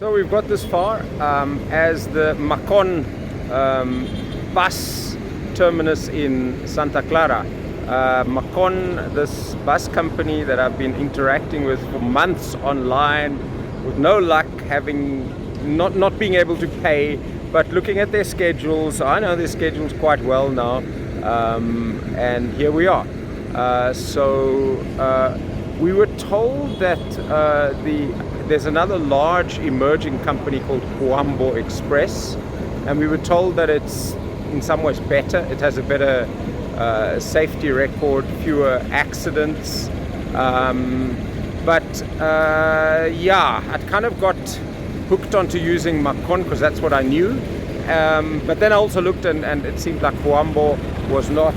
So we've got this far as the Macon bus terminus in Santa Clara. Macon, this bus company that I've been interacting with for months online with no luck, having not being able to pay, but looking at their schedules. I know their schedules quite well now, and here we are. We were told that there's another large emerging company called Lubango Express, and we were told that it's in some ways better. It has a better safety record, fewer accidents. Yeah, I'd kind of got hooked onto using Macon because that's what I knew. But then I also looked and it seemed like Lubango was not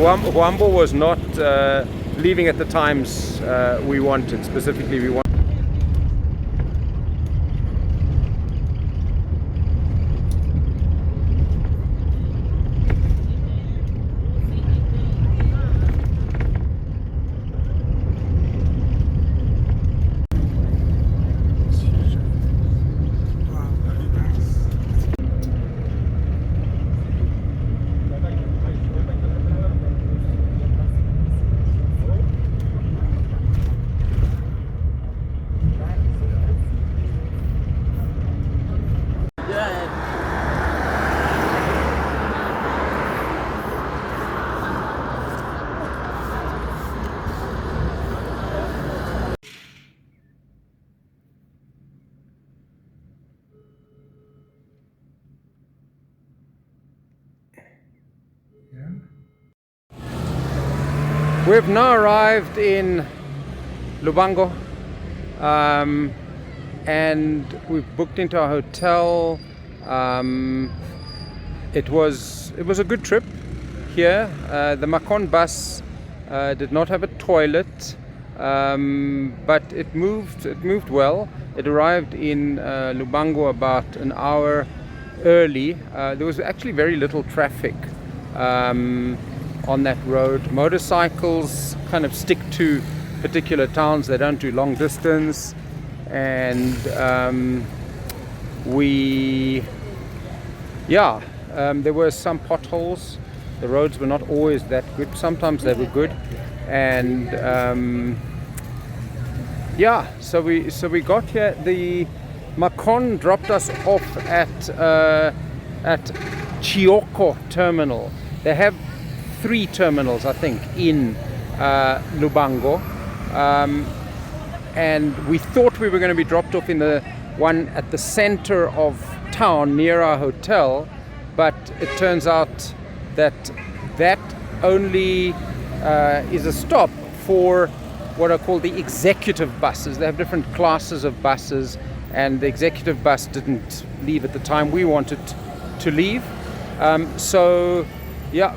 Lubango was not leaving at the times we wanted. Specifically, we wanted. We've now arrived in Lubango, and we've booked into our hotel. It was a good trip here. The Macon bus did not have a toilet, but it moved well. It arrived in Lubango about an hour early. There was actually very little traffic on that road. Motorcycles kind of stick to particular towns, they don't do long distance, and there were some potholes. The roads were not always that good, sometimes they were good, and so we got here. The Macon dropped us off at Chioko terminal. They have 3 terminals, I think, in Lubango, and we thought we were going to be dropped off in the one at the center of town near our hotel, but it turns out that only is a stop for what are called the executive buses. They have different classes of buses, and the executive bus didn't leave at the time we wanted to leave.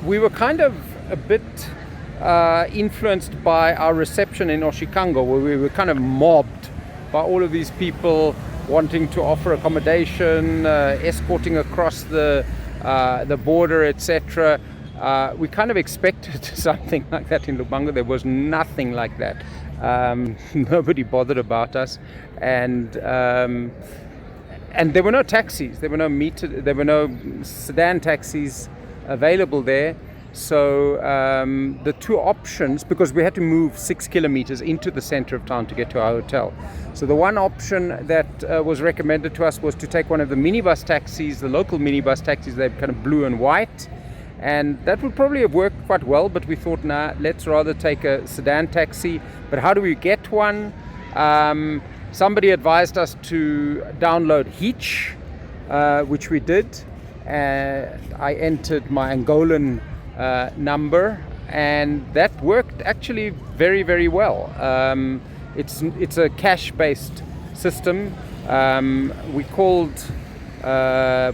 We were kind of a bit influenced by our reception in Oshikango, where we were kind of mobbed by all of these people wanting to offer accommodation, escorting across the border, etc. We kind of expected something like that in Lubango. There was nothing like that. Nobody bothered about us, and there were no taxis. There were no sedan taxis available there. So the 2 options, because we had to move 6 kilometers into the center of town to get to our hotel. So the one option that was recommended to us was to take one of the minibus taxis, the local minibus taxis. They're kind of blue and white, and that would probably have worked quite well, but we thought, nah, let's rather take a sedan taxi. But how do we get one? Somebody advised us to download Hitch, which we did. I entered my Angolan number, and that worked actually very, very well. It's a cash-based system. We called a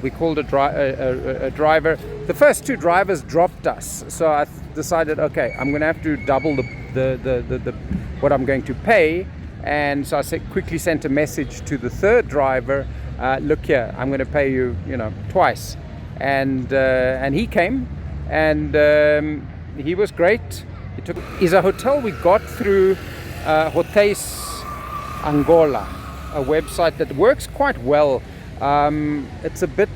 driver. The first 2 drivers dropped us, so I decided, okay, I'm going to have to double the what I'm going to pay. And so I quickly sent a message to the 3rd driver. Look here, I'm going to pay you, twice. And he came, and he was great. Is a hotel we got through Hotéis Angola, a website that works quite well. It's a bit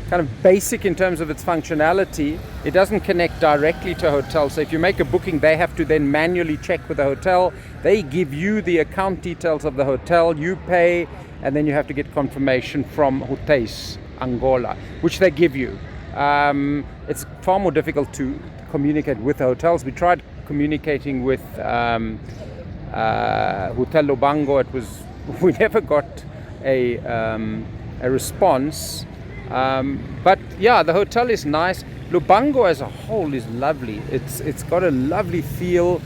kind of basic in terms of its functionality. It doesn't connect directly to hotels. So if you make a booking, they have to then manually check with the hotel. They give you the account details of the hotel, you pay, and then you have to get confirmation from Hotéis Angola, which they give you. It's far more difficult to communicate with the hotels. We tried communicating with Hotel Lubango. We never got a response. But yeah, the hotel is nice. Lubango as a whole is lovely. It's got a lovely feel.